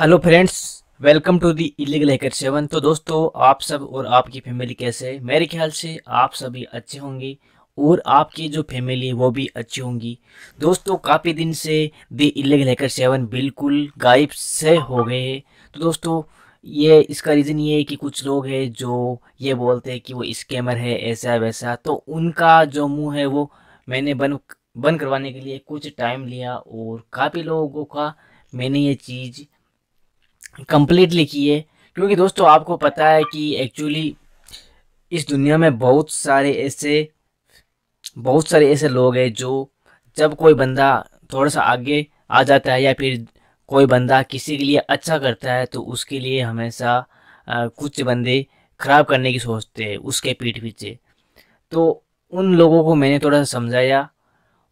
Hello friends, welcome to the illegal hacker 7। तो दोस्तों, आप सब और आपकी फैमिली कैसे है? मेरे ख्याल से आप सभी अच्छे होंगे और आपकी जो फैमिली है वो भी अच्छी होंगी। दोस्तों, काफ़ी दिन से दी इलीगल हैकर 7 बिल्कुल गायब से हो गए हैं। तो दोस्तों, ये इसका रीज़न ये है कि कुछ लोग हैं जो ये बोलते हैं कि वो स्कैमर है, ऐसा है वैसा। तो उनका जो मुंह है वो मैंने बंद करवाने के लिए कुछ टाइम लिया और काफ़ी लोगों का मैंने ये चीज़ कंप्लीटली की है। क्योंकि दोस्तों, आपको पता है कि एक्चुअली इस दुनिया में बहुत सारे ऐसे लोग हैं जो जब कोई बंदा थोड़ा सा आगे आ जाता है या फिर कोई बंदा किसी के लिए अच्छा करता है तो उसके लिए हमेशा कुछ बंदे खराब करने की सोचते हैं उसके पीठ पीछे। तो उन लोगों को मैंने थोड़ा सा समझाया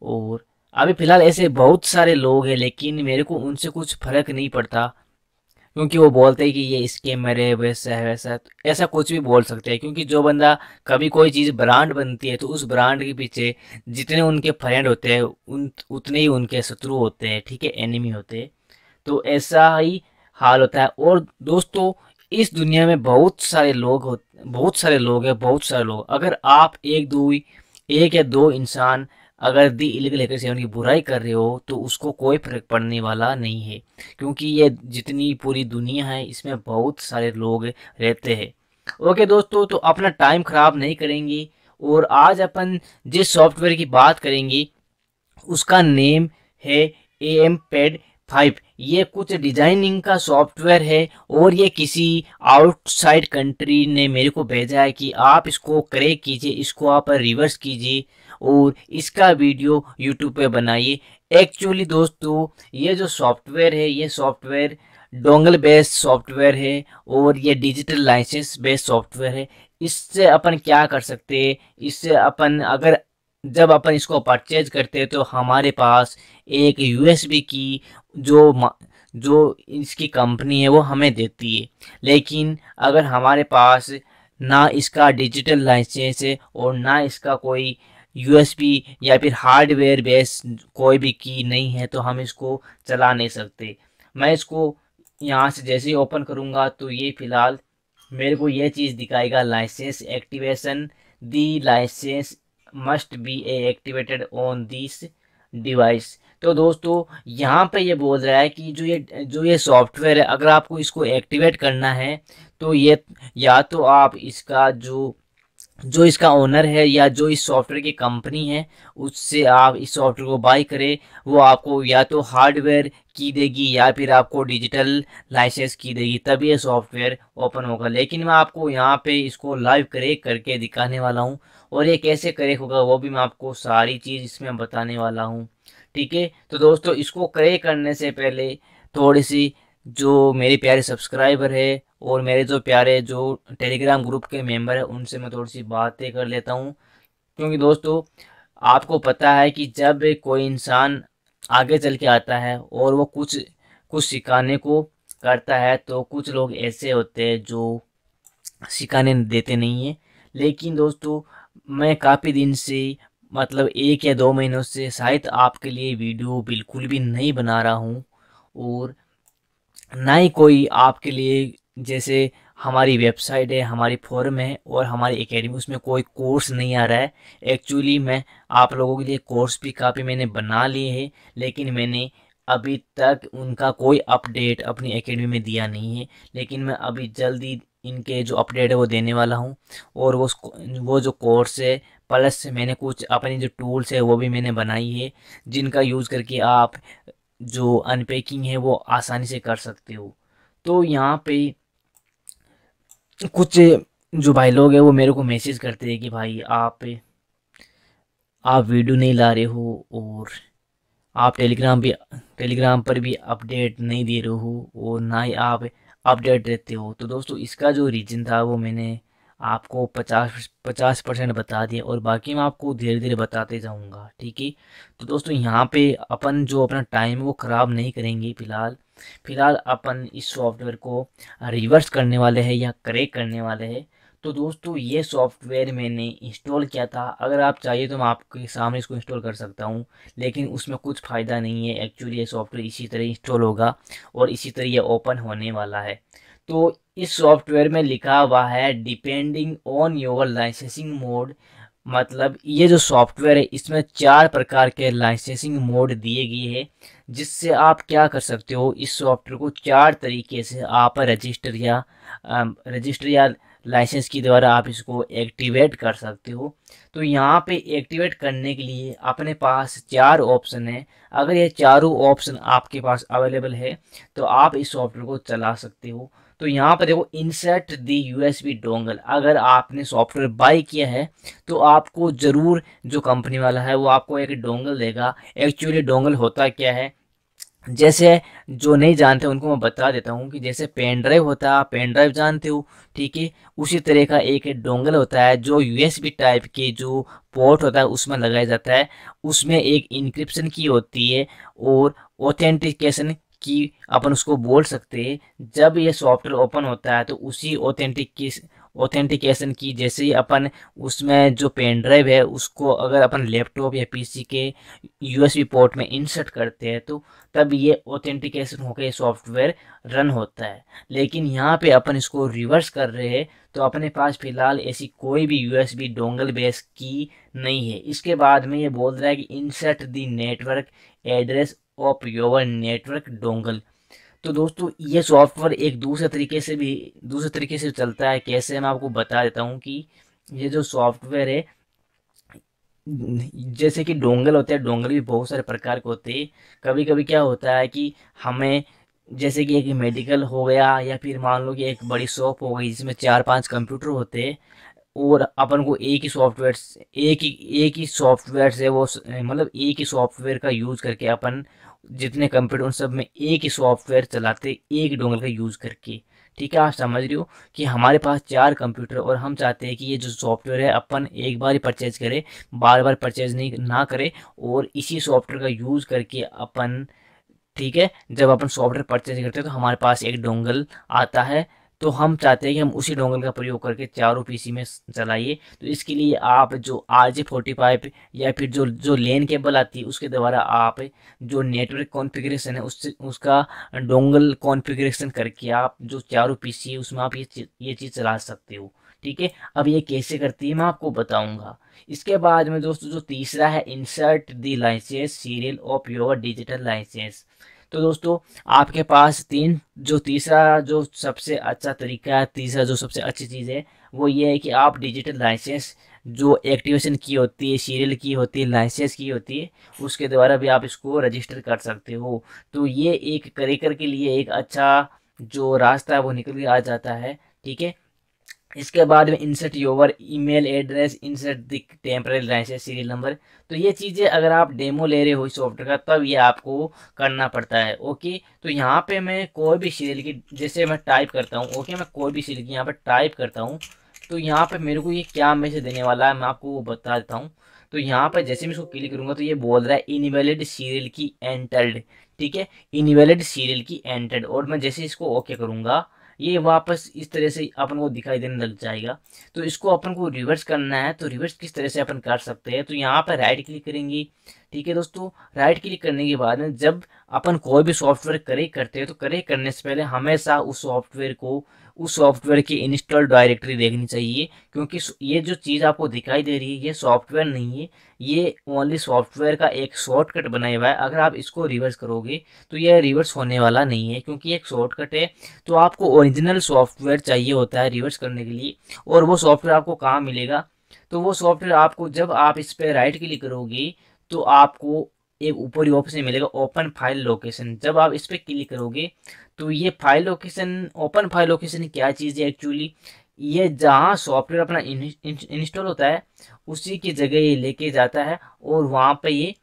और अभी फ़िलहाल ऐसे बहुत सारे लोग हैं, लेकिन मेरे को उनसे कुछ फ़र्क नहीं पड़ता। क्योंकि वो बोलते हैं कि ये स्कैमर है, वैसा है वैसा है। तो ऐसा कुछ भी बोल सकते हैं, क्योंकि जो बंदा कभी कोई चीज़ ब्रांड बनती है तो उस ब्रांड के पीछे जितने उनके फ्रेंड होते हैं उन उतने ही उनके शत्रु होते हैं, ठीक है, एनिमी होते हैं। तो ऐसा ही हाल होता है। और दोस्तों, इस दुनिया में बहुत सारे लोग, अगर आप एक या दो इंसान अगर दी इलीगल हैकर सेवन की बुराई कर रहे हो तो उसको कोई फर्क पड़ने वाला नहीं है। क्योंकि ये जितनी पूरी दुनिया है इसमें बहुत सारे लोग रहते हैं। ओके दोस्तों, तो अपना टाइम खराब नहीं करेंगे और आज अपन जिस सॉफ्टवेयर की बात करेंगे उसका नेम है AMPad 5। ये कुछ डिजाइनिंग का सॉफ्टवेयर है और ये किसी आउटसाइड कंट्री ने मेरे को भेजा है कि आप इसको क्रैक कीजिए, इसको आप रिवर्स कीजिए और इसका वीडियो यूट्यूब पे बनाइए। एक्चुअली दोस्तों, ये जो सॉफ्टवेयर है ये सॉफ्टवेयर डोंगल बेस्ड सॉफ्टवेयर है और ये डिजिटल लाइसेंस बेस्ड सॉफ्टवेयर है। इससे अपन क्या कर सकते हैं? इससे अपन अगर जब अपन इसको परचेज करते हैं तो हमारे पास एक यूएसबी की जो इसकी कंपनी है वो हमें देती है। लेकिन अगर हमारे पास ना इसका डिजिटल लाइसेंस है और ना इसका कोई यूएसबी या फिर हार्डवेयर बेस कोई भी की नहीं है तो हम इसको चला नहीं सकते। मैं इसको यहाँ से जैसे ही ओपन करूँगा तो ये फिलहाल मेरे को ये चीज़ दिखाएगा, license activation, the license must be activated on this device. तो दोस्तों, यहाँ पे ये बोल रहा है कि जो ये सॉफ्टवेयर है अगर आपको इसको एक्टिवेट करना है तो ये या तो आप इसका जो जो इसका ओनर है या जो इस सॉफ्टवेयर की कंपनी है उससे आप इस सॉफ्टवेयर को बाय करें। वो आपको या तो हार्डवेयर की देगी या फिर आपको डिजिटल लाइसेंस की देगी, तभी ये सॉफ्टवेयर ओपन होगा। लेकिन मैं आपको यहाँ पे इसको लाइव क्रैक करके दिखाने वाला हूँ और ये कैसे क्रैक होगा वो भी मैं आपको सारी चीज़ इसमें बताने वाला हूँ। ठीक है, तो दोस्तों, इसको क्रैक करने से पहले थोड़ी सी जो मेरे प्यारे सब्सक्राइबर है और मेरे जो प्यारे जो टेलीग्राम ग्रुप के मेंबर है उनसे मैं थोड़ी सी बातें कर लेता हूँ। क्योंकि दोस्तों, आपको पता है कि जब कोई इंसान आगे चल के आता है और वो कुछ कुछ सिखाने को करता है तो कुछ लोग ऐसे होते हैं जो सिखाने देते नहीं है। लेकिन दोस्तों, मैं काफ़ी दिन से मतलब 1 या 2 महीनों से शायद आपके लिए वीडियो बिल्कुल भी नहीं बना रहा हूँ और ना ही कोई आपके लिए, जैसे हमारी वेबसाइट है, हमारी फोरम है और हमारी एकेडमी, उसमें कोई कोर्स नहीं आ रहा है। एक्चुअली मैं आप लोगों के लिए कोर्स भी काफ़ी मैंने बना लिए हैं, लेकिन मैंने अभी तक उनका कोई अपडेट अपनी एकेडमी में दिया नहीं है। लेकिन मैं अभी जल्दी इनके जो अपडेट है वो देने वाला हूँ। और वो जो कोर्स है प्लस मैंने कुछ अपनी जो टूल्स है वो भी मैंने बनाई है जिनका यूज़ करके आप जो अनपैकिंग है वो आसानी से कर सकते हो। तो यहाँ पे कुछ जो भाई लोग हैं वो मेरे को मैसेज करते हैं कि भाई आप वीडियो नहीं ला रहे हो और आप टेलीग्राम पर भी अपडेट नहीं दे रहे हो और ना ही आप अपडेट देते हो। तो दोस्तों, इसका जो रीज़न था वो मैंने आपको 50% बता दिया और बाकी मैं आपको धीरे धीरे बताते जाऊंगा। ठीक है, तो दोस्तों, यहाँ पे अपन जो अपना टाइम है वो ख़राब नहीं करेंगे। फिलहाल अपन इस सॉफ्टवेयर को रिवर्स करने वाले हैं या क्रैक करने वाले हैं। तो दोस्तों ये सॉफ्टवेयर मैंने इंस्टॉल किया था। अगर आप चाहिए तो मैं आपके सामने इसको इंस्टॉल कर सकता हूँ, लेकिन उसमें कुछ फ़ायदा नहीं है। एक्चुअली ये सॉफ्टवेयर इसी तरह इंस्टॉल होगा और इसी तरह ये ओपन होने वाला है। तो इस सॉफ्टवेयर में लिखा हुआ है depending on your licensing mode. मतलब ये जो सॉफ्टवेयर है इसमें 4 प्रकार के लाइसेंसिंग मोड दिए गए हैं, जिससे आप क्या कर सकते हो, इस सॉफ्टवेयर को 4 तरीके से आप रजिस्टर या लाइसेंस के द्वारा आप इसको एक्टिवेट कर सकते हो। तो यहाँ पे एक्टिवेट करने के लिए अपने पास 4 ऑप्शन है। अगर ये चारों ऑप्शन आपके पास अवेलेबल है तो आप इस सॉफ्टवेयर को चला सकते हो। तो यहाँ पर देखो, इंसर्ट द यूएसबी डोंगल। अगर आपने सॉफ्टवेयर बाय किया है तो आपको ज़रूर, जो कंपनी वाला है वो आपको एक डोंगल देगा। एक्चुअली डोंगल होता क्या है, जैसे जो नहीं जानते उनको मैं बता देता हूँ कि जैसे पेन ड्राइव होता है, आप पेन ड्राइव जानते हो, ठीक है। उसी तरह का एक डोंगल होता है जो यूएसबी टाइप के जो पोर्ट होता है उसमें लगाया जाता है। उसमें एक इंक्रिप्शन की होती है और ऑथेंटिकेशन की, अपन उसको बोल सकते हैं। जब ये सॉफ्टवेयर ओपन होता है तो उसी ऑथेंटिकेशन की, जैसे ही अपन उसमें जो पेन ड्राइव है उसको अगर अपन लैपटॉप या पीसी के यूएसबी पोर्ट में इंसर्ट करते हैं तो तब ये ऑथेंटिकेशन होकर ये सॉफ्टवेयर रन होता है। लेकिन यहाँ पे अपन इसको रिवर्स कर रहे हैं, तो अपने पास फिलहाल ऐसी कोई भी यूएसबी डोंगल बेस की नहीं है। इसके बाद में ये बोल रहा है कि insert the network address of your network dongle. तो दोस्तों ये सॉफ्टवेयर एक दूसरे तरीके से चलता है। कैसे, मैं आपको बता देता हूँ कि ये जो सॉफ्टवेयर है, जैसे कि डोंगल होते हैं, डोंगल भी बहुत सारे प्रकार के होते हैं। कभी कभी क्या होता है कि हमें, जैसे कि एक मेडिकल हो गया या फिर मान लो कि एक बड़ी शॉप हो गई जिसमें 4-5 कंप्यूटर होते हैं और अपन को एक ही सॉफ्टवेयर से वो मतलब एक ही सॉफ्टवेयर का यूज़ करके अपन जितने कंप्यूटर उन सब में एक ही सॉफ्टवेयर चलाते, एक डोंगल का यूज़ करके। ठीक है, आप समझ रहे हो कि हमारे पास 4 कंप्यूटर और हम चाहते हैं कि ये जो सॉफ्टवेयर है अपन एक बार ही परचेज करें, बार बार परचेज नहीं ना करें, और इसी सॉफ्टवेयर का यूज़ करके अपन, ठीक है, जब अपन सॉफ्टवेयर परचेज करते हैं तो हमारे पास एक डोंगल आता है। तो हम चाहते हैं कि हम उसी डोंगल का प्रयोग करके चारों पीसी में चलाइए। तो इसके लिए आप जो RJ45 या फिर जो जो लेन केबल आती है उसके द्वारा आप जो नेटवर्क कॉन्फ़िगरेशन है उससे उसका डोंगल कॉन्फ़िगरेशन करके आप जो चारों पीसी है उसमें आप ये चीज़ चला सकते हो। ठीक है, अब ये कैसे करती है मैं आपको बताऊंगा। इसके बाद में दोस्तों जो तीसरा है, insert the license serial of your digital license. तो दोस्तों आपके पास तीसरा जो सबसे अच्छा तरीका है, तीसरा जो सबसे अच्छी चीज़ है वो ये है कि आप डिजिटल लाइसेंस जो एक्टिवेशन की होती है, सीरियल की होती है, लाइसेंस की होती है, उसके द्वारा भी आप इसको रजिस्टर कर सकते हो। तो ये एक क्रेकर के लिए एक अच्छा जो रास्ता है वो निकल के आ जाता है। ठीक है, इसके बाद में insert your email address, insert the temporary license serial number. तो ये चीज़ें अगर आप डेमो ले रहे हो इस सॉफ्टवेयर का तब ये आपको करना पड़ता है। ओके, तो यहाँ पे मैं कोई भी सीरियल की, जैसे मैं टाइप करता हूँ, ओके, मैं कोई भी सीरियल की यहाँ पे टाइप करता हूँ, तो यहाँ पे मेरे को ये क्या मैसेज देने वाला है मैं आपको वो बता देता हूँ। तो यहाँ पर जैसे मैं इसको क्लिक करूँगा तो ये बोल रहा है इनवैलिड सीरियल की एंटर्ड। ठीक है, इनवैलिड सीरियल की एंटर्ड, और मैं जैसे इसको ओके करूँगा ये वापस इस तरह से अपन को दिखाई देने लग जाएगा। तो इसको अपन को रिवर्स करना है, तो रिवर्स किस तरह से अपन कर सकते हैं, तो यहाँ पर राइट क्लिक करेंगे। ठीक है दोस्तों, राइट क्लिक करने के बाद में जब अपन कोई भी सॉफ्टवेयर करे करते हैं तो करे करने से पहले हमेशा उस सॉफ्टवेयर की इंस्टॉल डायरेक्टरी देखनी चाहिए, क्योंकि ये जो चीज़ आपको दिखाई दे रही है ये सॉफ्टवेयर नहीं है, ये ओनली सॉफ्टवेयर का एक शॉर्टकट बनाया हुआ है। अगर आप इसको रिवर्स करोगे तो ये रिवर्स होने वाला नहीं है, क्योंकि एक शॉर्टकट है। तो आपको ओरिजिनल सॉफ्टवेयर चाहिए होता है रिवर्स करने के लिए, और वो सॉफ्टवेयर आपको कहाँ मिलेगा, तो वो सॉफ्टवेयर आपको जब आप इस पर राइट क्लिक करोगे तो आपको एक ऊपर ही ऑप्शन मिलेगा ओपन फाइल लोकेशन। जब आप इस पर क्लिक करोगे तो ये file location, open file location क्या चीज़ है एक्चुअली, ये जहाँ सॉफ्टवेयर अपना इंस्टॉल होता है उसी की जगह ये लेके जाता है, और वहाँ पे ये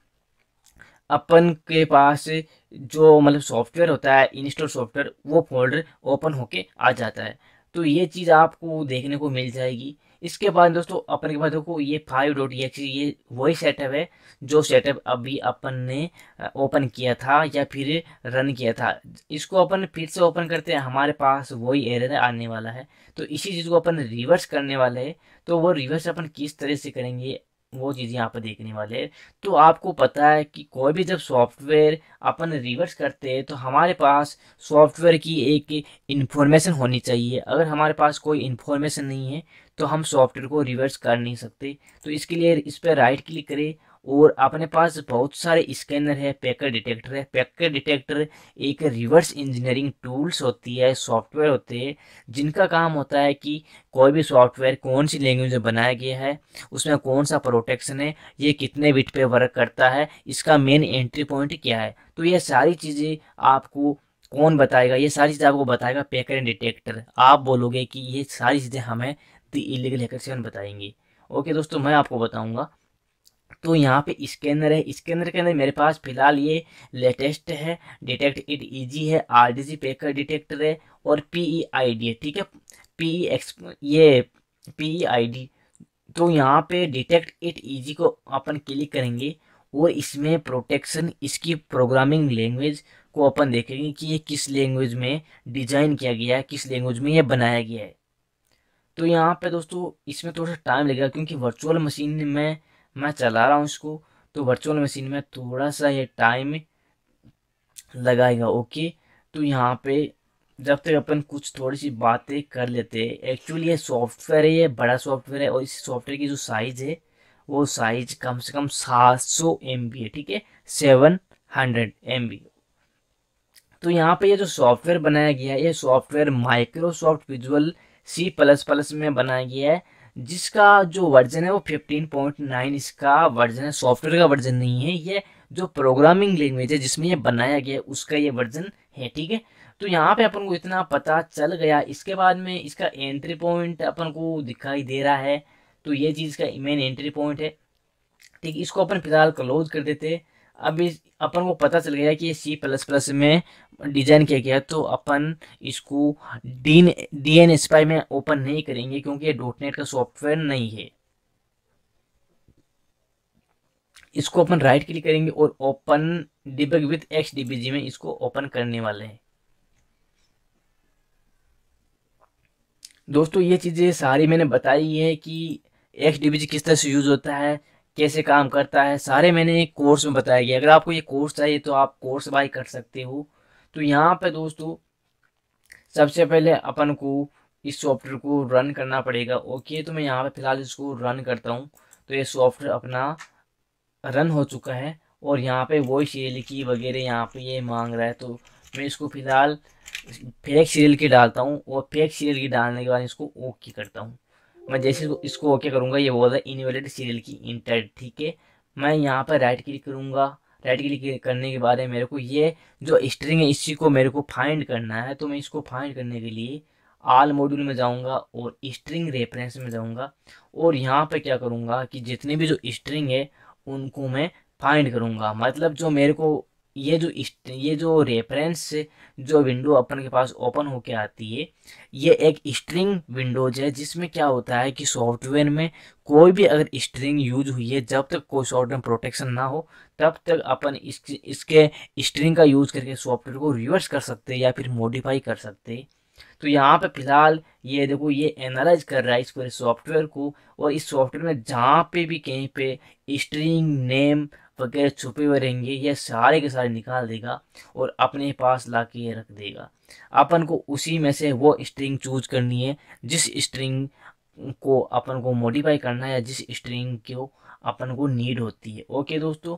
अपन के पास जो मतलब सॉफ्टवेयर होता है इंस्टॉल सॉफ्टवेयर वो फोल्डर ओपन होके आ जाता है। तो ये चीज़ आपको देखने को मिल जाएगी। इसके बाद दोस्तों अपन के पास देखो ये 5.exe ये वही सेटअप है जो सेटअप अभी अपन ने ओपन किया था या फिर रन किया था। इसको अपन फिर से ओपन करते हैं, हमारे पास वही एरर आने वाला है। तो इसी चीज़ को अपन रिवर्स करने वाले हैं। तो वो रिवर्स अपन किस तरह से करेंगे वो चीज़ यहाँ पर देखने वाले हैं। तो आपको पता है कि कोई भी जब सॉफ्टवेयर अपन रिवर्स करते हैं तो हमारे पास सॉफ्टवेयर की एक इन्फॉर्मेशन होनी चाहिए। अगर हमारे पास कोई इन्फॉर्मेशन नहीं है तो हम सॉफ्टवेयर को रिवर्स कर नहीं सकते। तो इसके लिए इस पर राइट क्लिक करें और अपने पास बहुत सारे स्कैनर है, पैकेट डिटेक्टर है। पैकेट डिटेक्टर एक रिवर्स इंजीनियरिंग टूल्स होती है, सॉफ्टवेयर होते हैं जिनका काम होता है कि कोई भी सॉफ्टवेयर कौन सी लैंग्वेज में बनाया गया है, उसमें कौन सा प्रोटेक्शन है, ये कितने बिट पे वर्क करता है, इसका मेन एंट्री पॉइंट क्या है। तो ये सारी चीज़ें आपको कौन बताएगा, ये सारी चीज़ें आपको बताएगा पैकेट डिटेक्टर। आप बोलोगे कि ये सारी चीज़ें हमें द इलीगल हैकर सेवन बताएंगे। ओके दोस्तों, मैं आपको बताऊंगा। तो यहाँ पे स्कैनर है, स्कैनर के अंदर मेरे पास फिलहाल ये लेटेस्ट है, डिटेक्ट इट इजी है, आरडीजी पैकेट डिटेक्टर है और पीई आईडी है। ठीक है, पीई एक्स ये पीई आईडी। तो यहाँ पे डिटेक्ट इट इजी को अपन क्लिक करेंगे और इसमें प्रोटेक्शन, इसकी प्रोग्रामिंग लैंग्वेज को अपन देखेंगे कि ये किस लैंग्वेज में डिजाइन किया गया है, किस लैंग्वेज में ये बनाया गया है। तो यहाँ पे दोस्तों इसमें थोड़ा सा टाइम लगेगा क्योंकि वर्चुअल मशीन में मैं चला रहा हूँ इसको, तो वर्चुअल मशीन में थोड़ा सा ये टाइम लगाएगा। ओके, तो यहाँ पे जब तक अपन कुछ थोड़ी सी बातें कर लेते हैं। एक्चुअली ये सॉफ्टवेयर है, ये बड़ा सॉफ्टवेयर है और इस सॉफ्टवेयर की जो साइज है वो साइज कम से कम 700 MB है। ठीक है, 700 MB। तो यहाँ पे ये जो सॉफ्टवेयर बनाया गया है, ये सॉफ्टवेयर माइक्रोसॉफ्ट विजुअल C++ में बनाया गया है, जिसका जो वर्जन है वो 15.9 इसका वर्जन है। सॉफ्टवेयर का वर्जन नहीं है, ये जो प्रोग्रामिंग लैंग्वेज है जिसमें ये बनाया गया है उसका ये वर्जन है। ठीक है, तो यहाँ पे अपन को इतना पता चल गया। इसके बाद में इसका एंट्री पॉइंट अपन को दिखाई दे रहा है, तो ये चीज़ का मेन एंट्री पॉइंट है। ठीक, इसको अपन फिलहाल क्लोज कर देते हैं। अब इस अपन को पता चल गया कि ये C++ में डिजाइन किया गया, तो अपन इसको DNSPY में ओपन नहीं करेंगे क्योंकि ये डॉटनेट का सॉफ्टवेयर नहीं है। इसको अपन राइट क्लिक करेंगे और ओपन डिबग विथ XDBG में इसको ओपन करने वाले हैं। दोस्तों ये चीज़ें सारी मैंने बताई है कि XDBG किस तरह से यूज़ होता है, कैसे काम करता है, सारे मैंने एक कोर्स में बताया गया। अगर आपको ये कोर्स चाहिए तो आप कोर्स बाय कर सकते हो। तो यहाँ पे दोस्तों सबसे पहले अपन को इस सॉफ्टवेयर को रन करना पड़ेगा। ओके, तो मैं यहाँ पे फिलहाल इसको रन करता हूँ। तो ये सॉफ्टवेयर अपना रन हो चुका है और यहाँ पे वही सीरियल की वगैरह यहाँ पे ये मांग रहा है। तो मैं इसको फिलहाल फेक सीरियल की डालता हूँ और फेक सीरियल की डालने के बाद इसको ओके करता हूँ। मैं जैसे इसको ओके करूँगा ये बोल रहा है इनवैलिड सीरियल की इंटर। ठीक है, मैं यहाँ पर राइट क्लिक करूँगा। राइट क्लिक करने के बाद मेरे को ये जो स्ट्रिंग है इसी को मेरे को फाइंड करना है। तो मैं इसको फाइंड करने के लिए आल मॉड्यूल में जाऊंगा और स्ट्रिंग रेफरेंस में जाऊंगा और यहाँ पे क्या करूँगा कि जितने भी जो स्ट्रिंग है उनको मैं फाइंड करूँगा। मतलब जो मेरे को ये जो रेफरेंस जो विंडो अपन के पास ओपन होके आती है, ये एक स्ट्रिंग विंडोज है जिसमें क्या होता है कि सॉफ्टवेयर में कोई भी अगर स्ट्रिंग यूज हुई है, जब तक कोई सॉफ्टवेयर प्रोटेक्शन ना हो तब तक अपन इसके स्ट्रिंग का यूज करके सॉफ्टवेयर को रिवर्स कर सकते हैं या फिर मॉडिफाई कर सकते हैं। तो यहाँ पे फिलहाल ये देखो ये एनालाइज कर रहा है इस पूरे सॉफ्टवेयर को और इस सॉफ्टवेयर में जहाँ पे भी कहीं पे स्ट्रिंग नेम वगैरह छुपे हुए रहेंगे ये सारे के सारे निकाल देगा और अपने पास ला के रख देगा। अपन को उसी में से वो स्ट्रिंग चूज करनी है जिस स्ट्रिंग को अपन को मॉडिफाई करना है या जिस स्ट्रिंग को अपन को नीड होती है। ओके दोस्तों,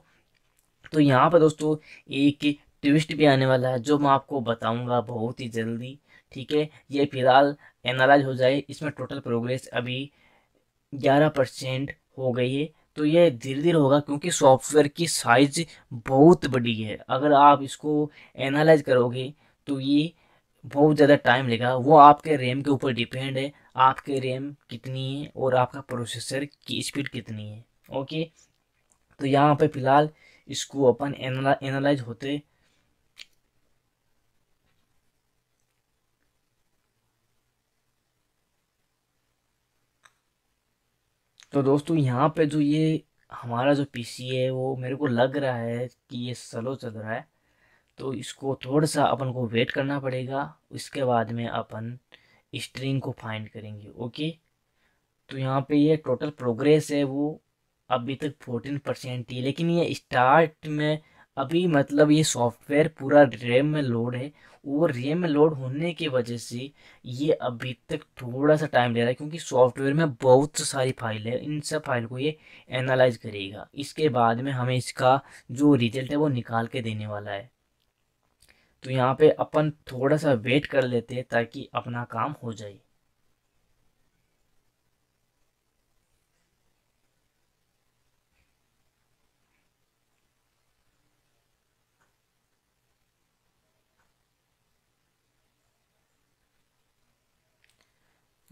तो यहाँ पर दोस्तों एक ट्विस्ट भी आने वाला है जो मैं आपको बताऊंगा बहुत ही जल्दी। ठीक है, ये फिलहाल एनालाइज हो जाए। इसमें टोटल प्रोग्रेस अभी 11% हो गई है। तो ये धीरे धीरे होगा क्योंकि सॉफ्टवेयर की साइज बहुत बड़ी है। अगर आप इसको एनालाइज करोगे तो ये बहुत ज़्यादा टाइम लेगा। वो आपके रैम के ऊपर डिपेंड है, आपके रैम कितनी है और आपका प्रोसेसर की स्पीड कितनी है। ओके, तो यहाँ पे फिलहाल इसको अपन एनालाइज होते तो दोस्तों यहाँ पे जो ये हमारा जो पीसी है वो मेरे को लग रहा है कि ये स्लो चल रहा है, तो इसको थोड़ा सा अपन को वेट करना पड़ेगा। उसके बाद में अपन स्ट्रिंग को फाइंड करेंगे। ओके, तो यहाँ पे ये टोटल प्रोग्रेस है वो अभी तक 14% ही है, लेकिन ये स्टार्ट में अभी मतलब ये सॉफ्टवेयर पूरा रैम में लोड है, और रैम में लोड होने की वजह से ये अभी तक थोड़ा सा टाइम ले रहा है, क्योंकि सॉफ्टवेयर में बहुत सारी फाइल है। इन सब फाइल को ये एनालाइज करेगा, इसके बाद में हमें इसका जो रिजल्ट है वो निकाल के देने वाला है। तो यहाँ पे अपन थोड़ा सा वेट कर लेते हैं ताकि अपना काम हो जाए।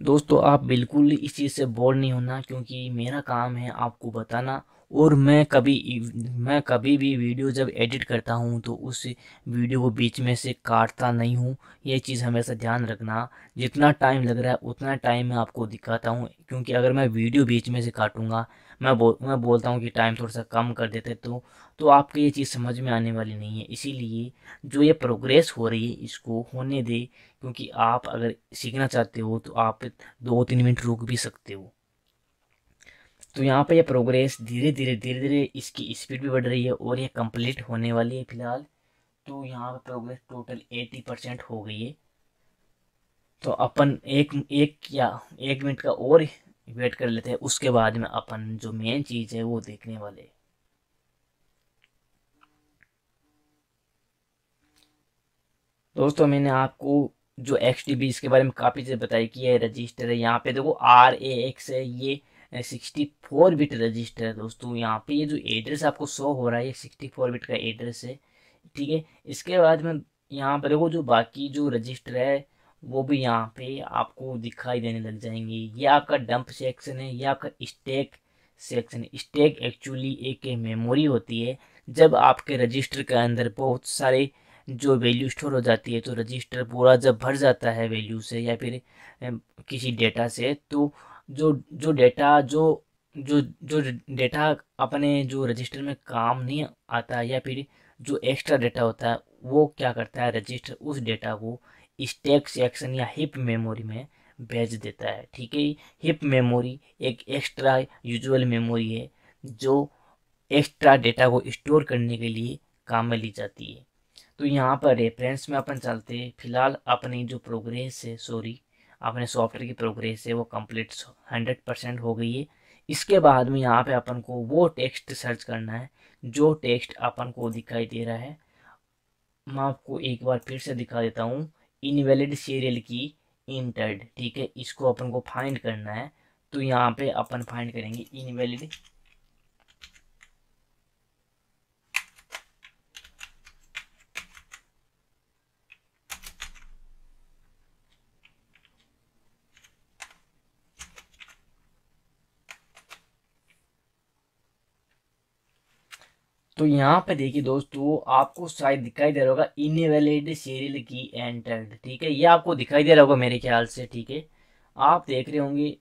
दोस्तों आप बिल्कुल इस चीज़ से बोर नहीं होना, क्योंकि मेरा काम है आपको बताना। और मैं कभी भी वीडियो जब एडिट करता हूँ तो उस वीडियो को बीच में से काटता नहीं हूँ। ये चीज़ हमेशा ध्यान रखना। जितना टाइम लग रहा है उतना टाइम मैं आपको दिखाता हूँ, क्योंकि अगर मैं वीडियो बीच में से काटूंगा, मैं बोलता हूँ कि टाइम थोड़ा सा कम कर देते, तो आपको ये चीज़ समझ में आने वाली नहीं है। इसीलिए जो ये प्रोग्रेस हो रही है इसको होने दे, क्योंकि आप अगर सीखना चाहते हो तो आप 2-3 मिनट रुक भी सकते हो। तो यहाँ पे ये प्रोग्रेस धीरे धीरे इसकी स्पीड भी बढ़ रही है, और ये कंप्लीट होने वाली है फिलहाल। तो यहाँ पे प्रोग्रेस टोटल 80% हो गई है। तो अपन एक एक या 1 मिनट का और वेट कर लेते हैं, उसके बाद में अपन जो मेन चीज़ है वो देखने वाले हैं। दोस्तों मैंने आपको जो XDB इसके बारे में काफ़ी चीज़ बताई कि ये रजिस्टर है। यहाँ पे देखो RAX है, ये 64 बिट रजिस्टर है। दोस्तों यहाँ पे ये जो एड्रेस आपको शो हो रहा है ये 64 बिट का एड्रेस है, ठीक है। इसके बाद में यहाँ पर देखो जो बाकी जो रजिस्टर है वो भी यहाँ पे आपको दिखाई देने लग जाएंगे। ये आपका डंप सेक्शन है, ये आपका स्टैक सेक्शन है। स्टैक एक्चुअली एक मेमोरी होती है। जब आपके रजिस्टर के अंदर बहुत सारे जो वैल्यू स्टोर हो जाती है, तो रजिस्टर पूरा जब भर जाता है वैल्यू से या फिर किसी डेटा से, तो जो जो डेटा जो जो जो डेटा अपने जो रजिस्टर में काम नहीं आता, या फिर जो एक्स्ट्रा डेटा होता है, वो क्या करता है रजिस्टर उस डेटा को स्टैक सेक्शन या हिप मेमोरी में भेज देता है, ठीक है। हिप मेमोरी एक एक्स्ट्रा यूजुअल मेमोरी है जो एक्स्ट्रा डेटा को स्टोर करने के लिए काम में ली जाती है। तो यहाँ पर रेफरेंस में अपन चलते हैं। फिलहाल अपनी जो प्रोग्रेस है, सॉरी, अपने सॉफ्टवेयर की प्रोग्रेस है वो कंप्लीट 100% हो गई है। इसके बाद में यहाँ पे अपन को वो टेक्स्ट सर्च करना है जो टेक्स्ट अपन को दिखाई दे रहा है। मैं आपको एक बार फिर से दिखा देता हूँ। इनवैलिड सीरियल की इंटर्ड, ठीक है, इसको अपन को फाइंड करना है। तो यहाँ पे अपन फाइंड करेंगे इनवैलिड। तो यहाँ पे देखिए दोस्तों, आपको शायद दिखाई दे रहा होगा इनवैलिड सीरियल की एंटर्ड, ठीक है, ये आपको दिखाई दे रहा होगा मेरे ख्याल से, ठीक है। आप देख रहे होंगे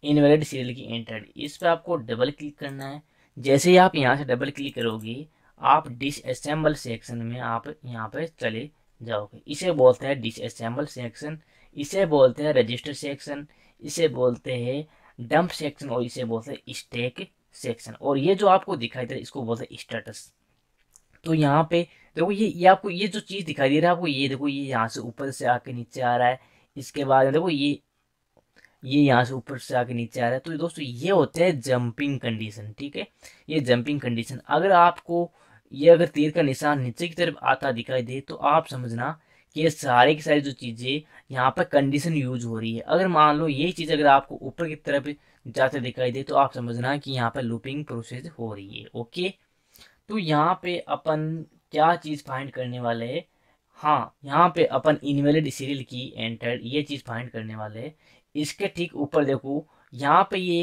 इनवैलिड सीरियल की एंटर्ड, इस पे आपको डबल क्लिक करना है। जैसे ही आप यहाँ से डबल क्लिक करोगे, आप डिसअसेंबल सेक्शन में आप यहाँ पे चले जाओगे। इसे बोलते हैं डिसअसेंबल सेक्शन, इसे बोलते हैं रजिस्टर सेक्शन, इसे बोलते हैं डंप सेक्शन, और इसे बोलते हैं स्टैक सेक्शन। और ये जो आपको दिखाई दे रहा है इसको बोलते हैं स्टेटस। तो यहाँ पे देखो, ये आपको ये जो चीज़ दिखाई दे रहा है आपको, ये देखो ये यहाँ से ऊपर से आके नीचे आ रहा है। इसके बाद में देखो ये यहाँ से ऊपर से आके नीचे आ रहा है। तो दोस्तों ये होते हैं जंपिंग कंडीशन, ठीक है। ये जंपिंग कंडीशन, अगर आपको ये अगर तीर का निशान नीचे की तरफ आता दिखाई दे तो आप समझना कि ये सारे की सारी जो चीज़ें यहाँ पर कंडीशन यूज हो रही है। अगर मान लो यही चीज़ अगर आपको ऊपर की तरफ जाते दिखाई दे तो आप समझना कि यहाँ पर लूपिंग प्रोसेस हो रही है। ओके, तो यहाँ पे अपन क्या चीज़ फाइंड करने वाले हैं, हाँ यहाँ पे अपन इनवैलिड सीरियल की एंटर ये चीज़ फाइंड करने वाले हैं। इसके ठीक ऊपर देखो, यहाँ पे ये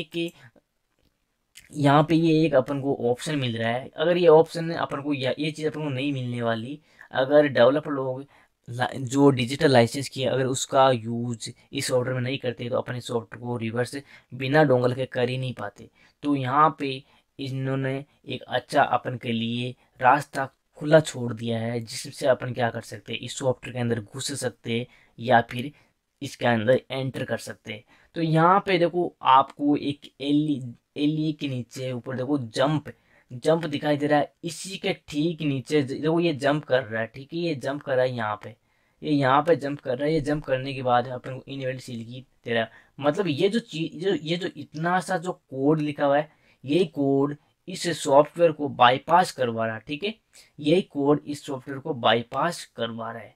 एक अपन को ऑप्शन मिल रहा है। अगर ये ऑप्शन अपन को ये चीज़ अपन को नहीं मिलने वाली, अगर डेवलपर लोग जो डिजिटल लाइसेंस की है अगर उसका यूज इस सॉफ्टवेयर में नहीं करते तो अपन इस सॉफ्टवेयर को रिवर्स बिना डोंगल के कर ही नहीं पाते। तो यहाँ पे इन्होंने एक अच्छा अपन के लिए रास्ता खुला छोड़ दिया है जिससे अपन क्या कर सकते हैं, इस सॉफ्टवेयर के अंदर घुस सकते हैं या फिर इसके अंदर एंटर कर सकते हैं। तो यहाँ पे देखो आपको एक एल के नीचे ऊपर देखो जंप जंप दिखाई दे रहा है, इसी के ठीक नीचे देखो ये जंप कर रहा है, ठीक है, ये जंप कर रहा है यहाँ पे, ये यहाँ पे जंप कर रहा है। ये जंप करने के बाद अपन को इनवेलिड सील की दे रहा है। मतलब ये जो चीज ये जो इतना सा जो कोड लिखा हुआ है, यही कोड इस सॉफ्टवेयर को बाईपास करवा रहा है, ठीक है, यही कोड इस सॉफ्टवेयर को बाईपास करवा रहा है।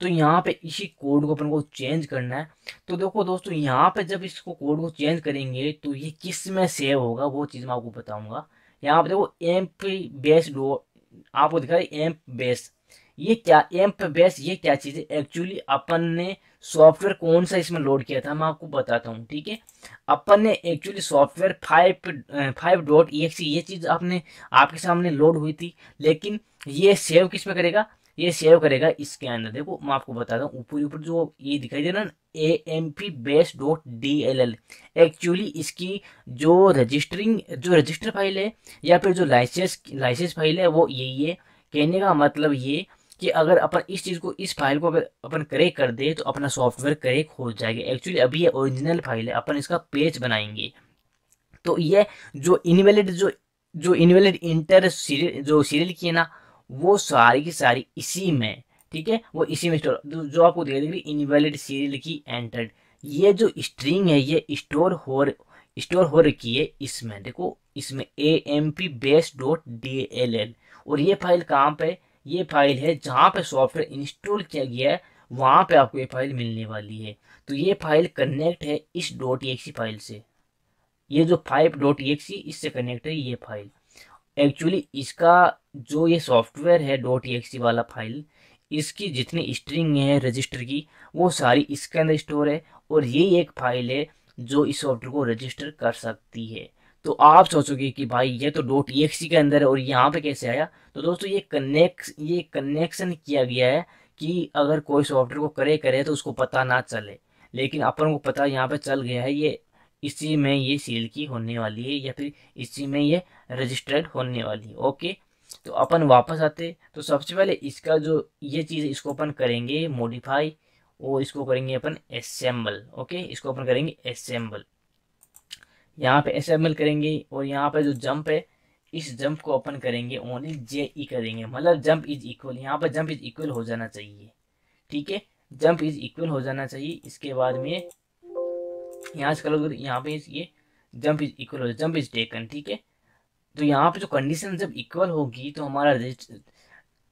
तो यहाँ पे इसी कोड को अपन को चेंज करना है। तो देखो दोस्तों, यहाँ पे जब इसको कोड को चेंज करेंगे तो ये किस में सेव होगा वो चीज़ मैं आपको बताऊंगा। यहाँ पे देखो एम्प बेस डो आपको दिखा रहा है, एम्प बेस, ये क्या एम्प बेस, ये क्या चीज़ है एक्चुअली। अपन ने सॉफ्टवेयर कौन सा इसमें लोड किया था मैं आपको बताता हूँ, ठीक है। अपन ने एक्चुअली सॉफ्टवेयर 5.exe ये चीज़ आपने आपके सामने लोड हुई थी, लेकिन ये सेव किस में करेगा, ये सेव करेगा इसके अंदर। देखो मैं आपको बताता हूँ, ऊपर ऊपर जो ये दिखाई दे रहा है ना AMP-base.dll, एक्चुअली इसकी जो रजिस्टर फाइल है या फिर जो लाइसेंस फाइल है वो यही है। कहने का मतलब ये कि अगर अपन इस चीज़ को, इस फाइल को अगर अपन करेक्ट कर दे तो अपना सॉफ्टवेयर करेक्ट हो जाएगा। एक्चुअली अभी ये ओरिजिनल फाइल है, अपन इसका पेज बनाएंगे। तो ये जो इनवैलिड जो इनवैलिड इंटर सीरियल जो सीरियल की है ना, वो सारी की सारी इसी में, ठीक है, वो इसी में स्टोर, जो आपको दिखाई देगी इनवैलिड सीरियल की एंटर्ड, ये जो स्ट्रिंग है ये स्टोर हो रखी है इसमें। देखो इसमें AMP-base.dll, और ये फाइल कहाँ पे, ये फाइल है जहाँ पे सॉफ्टवेयर इंस्टॉल किया गया है, वहां पे आपको ये फाइल मिलने वाली है। तो ये फाइल कनेक्ट है इस .exe फाइल से, ये जो 5.exe इससे कनेक्ट है ये फाइल। एक्चुअली इसका जो ये सॉफ्टवेयर है .exe वाला फाइल, इसकी जितनी स्ट्रिंग है रजिस्टर की वो सारी इसके अंदर स्टोर है, और ये एक फाइल है जो इस सॉफ्टवेयर को रजिस्टर कर सकती है। तो आप सोचोगे कि भाई ये तो .exe के अंदर है और यहाँ पे कैसे आया। तो दोस्तों ये कनेक्शन किया गया है कि अगर कोई सॉफ्टवेयर को करे करे तो उसको पता ना चले, लेकिन अपन को पता यहाँ पे चल गया है। ये इसी में ये सील की होने वाली है या फिर इसी में ये रजिस्टर्ड होने वाली है। ओके, तो अपन वापस आते, तो सबसे पहले इसका जो ये चीज़ है इसको अपन करेंगे मॉडिफाई, और इसको करेंगे अपन असेंबल। ओके, इसको अपन करेंगे असेंबल, यहाँ पे असेंबल करेंगे, और यहाँ पे जो जंप है इस जंप को अपन करेंगे ओनली JE करेंगे, मतलब जंप इज इक्वल, यहाँ पर जंप इज इक्वल हो जाना चाहिए, ठीक है, जंप इज इक्वल हो जाना चाहिए। इसके बाद में यहाँ से करो, यहाँ पे ये जंप इज इक्वल हो, जंप इज टेकन, ठीक है। तो यहाँ पे जो कंडीशन जब इक्वल होगी तो हमारा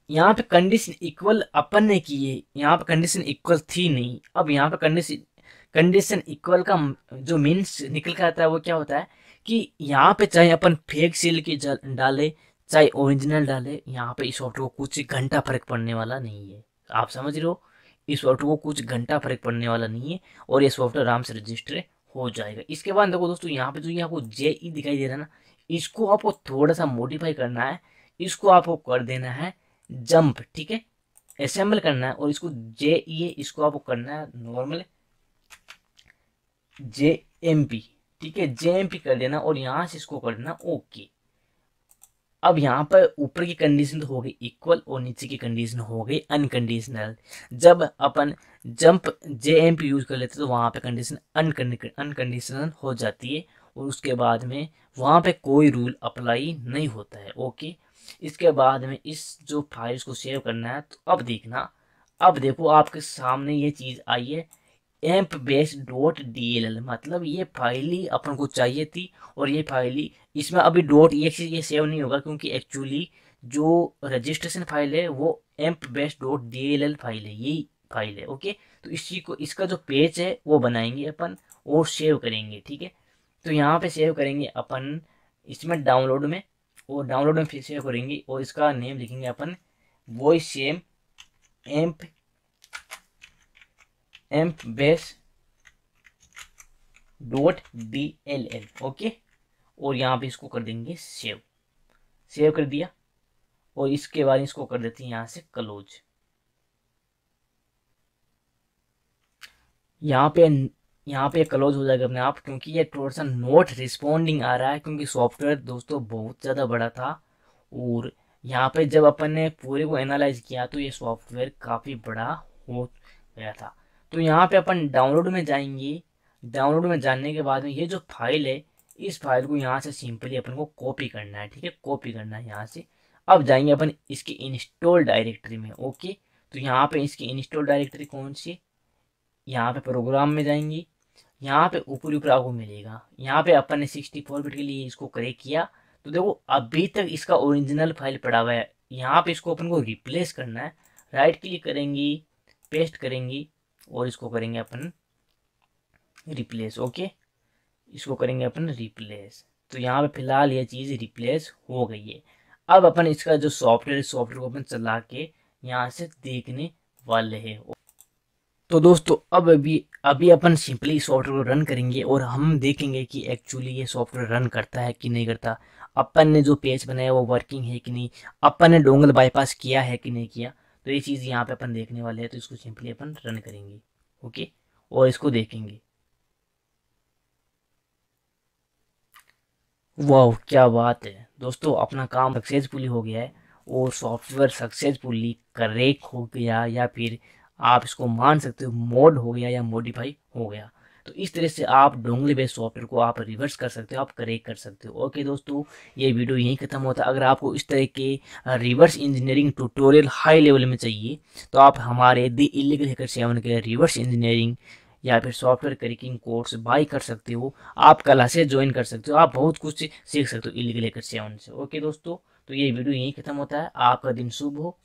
यहाँ पे कंडीशन इक्वल अपन ने की है, यहाँ पे कंडीशन इक्वल थी नहीं। अब यहाँ पे कंडीशन इक्वल का जो मीन्स निकल के आता है वो क्या होता है कि यहाँ पे चाहे अपन फेक सील की डाले चाहे ओरिजिनल डाले, यहाँ पे इस सॉफ्टवेयर को कुछ घंटा फर्क पड़ने वाला नहीं है। आप समझ रहे हो, इस सॉफ्टवेयर को कुछ घंटा फर्क पड़ने वाला नहीं है, और ये सॉफ्टवेयर आराम से रजिस्टर हो जाएगा। इसके बाद देखो दोस्तों, यहाँ पे जो ये आपको JE दिखाई दे रहा है ना, इसको आपको थोड़ा सा मॉडिफाई करना है, इसको आपको कर देना है जंप, ठीक है, असेंबल करना है, और इसको JE इसको आपको करना है नॉर्मल JMP, ठीक है, JMP कर देना, और यहाँ से इसको कर देना ओके। अब यहाँ पर ऊपर की कंडीशन तो हो गई इक्वल और नीचे की कंडीशन हो गई अनकंडीशनल। जब अपन जंप JMP यूज कर लेते तो वहाँ पे कंडीशन अनकंडीशनल हो जाती है, और उसके बाद में वहाँ पे कोई रूल अप्लाई नहीं होता है। ओके, इसके बाद में इस जो फाइल्स को सेव करना है, तो अब देखना, अब देखो आपके सामने ये चीज़ आई है AMP-base.dll, मतलब ये फाइल ही अपन को चाहिए थी, और ये फाइल ही इसमें अभी .exe ये सेव नहीं होगा, क्योंकि एक्चुअली जो रजिस्ट्रेशन फाइल है वो AMP-base.dll फाइल है, यही फाइल है। ओके, तो इसी को इसका जो पेज है वो बनाएंगे अपन और सेव करेंगे, ठीक है। तो यहाँ पे सेव करेंगे अपन इसमें डाउनलोड में, और डाउनलोड में फिर सेव करेंगे, और इसका नेम लिखेंगे अपन वॉइस सेम AMP-base.dll। ओके, और यहाँ पे इसको कर देंगे सेव कर दिया, और इसके बाद इसको कर देते हैं यहाँ से क्लोज। यहाँ पे क्लोज हो जाएगा अपने आप, क्योंकि ये थोड़ा सा नोट रिस्पॉन्डिंग आ रहा है, क्योंकि सॉफ्टवेयर दोस्तों बहुत ज़्यादा बड़ा था। और यहाँ पे जब अपन ने पूरे को एनालाइज किया तो ये सॉफ्टवेयर काफ़ी बड़ा हो गया था। तो यहाँ पे अपन डाउनलोड में जाएंगे। डाउनलोड में जाने के बाद में ये जो फाइल है, इस फाइल को यहाँ से सिंपली अपन को कॉपी करना है। ठीक है, कॉपी करना है यहाँ से। अब जाएंगे अपन इसकी इंस्टॉल डायरेक्टरी में। ओके, तो यहाँ पे इसकी इंस्टॉल डायरेक्टरी कौन सी, यहाँ पे प्रोग्राम में जाएंगे। यहाँ पे ऊपर ऊपर आपको मिलेगा, यहाँ पे अपन ने 64 बिट के लिए इसको क्रैक किया। तो देखो अभी तक इसका ओरिजिनल फाइल पड़ा हुआ है। यहाँ पे इसको अपन को रिप्लेस करना है। राइट क्लिक करेंगे, पेस्ट करेंगे और इसको करेंगे अपन रिप्लेस। ओके, इसको करेंगे अपन रिप्लेस। तो यहाँ पे फिलहाल ये चीज़ रिप्लेस हो गई है। अब अपन इसका जो सॉफ्टवेयर को अपन चला के यहाँ से देखने वाले हैं। तो दोस्तों अब अभी अभी अपन सिंपली सॉफ्टवेयर को रन करेंगे और हम देखेंगे कि एक्चुअली ये सॉफ्टवेयर रन करता है कि नहीं करता। अपन ने जो पेज बनाया वो वर्किंग है कि नहीं, अपन ने डोंगल बाईपास किया है कि नहीं किया। तो ये चीज़ यहाँ पे अपन देखने वाले हैं। तो इसको सिंपली अपन रन करेंगे। ओके, और इसको देखेंगे। वाह क्या बात है दोस्तों, अपना काम सक्सेसफुली हो गया है और सॉफ्टवेयर सक्सेसफुली करेक्ट हो गया, या फिर आप इसको मान सकते हो मोड हो गया या मॉडिफाई हो गया। तो इस तरह से आप डोंगली बेस्ड सॉफ्टवेयर को आप रिवर्स कर सकते हो, आप करेक्ट कर सकते हो। ओके दोस्तों, ये वीडियो यहीं खत्म होता है। अगर आपको इस तरह के reverse engineering tutorial high level में चाहिए तो आप हमारे द इलीगल हैकर 7 के रिवर्स इंजीनियरिंग या फिर सॉफ्टवेयर क्रैकिंग कोर्स बाई कर सकते हो। आप क्लासेस ज्वाइन कर सकते हो, आप बहुत कुछ सीख सकते हो इलीगल हैकर 7 से। ओके दोस्तों, तो ये वीडियो यहीं खत्म होता है। आपका दिन शुभ हो।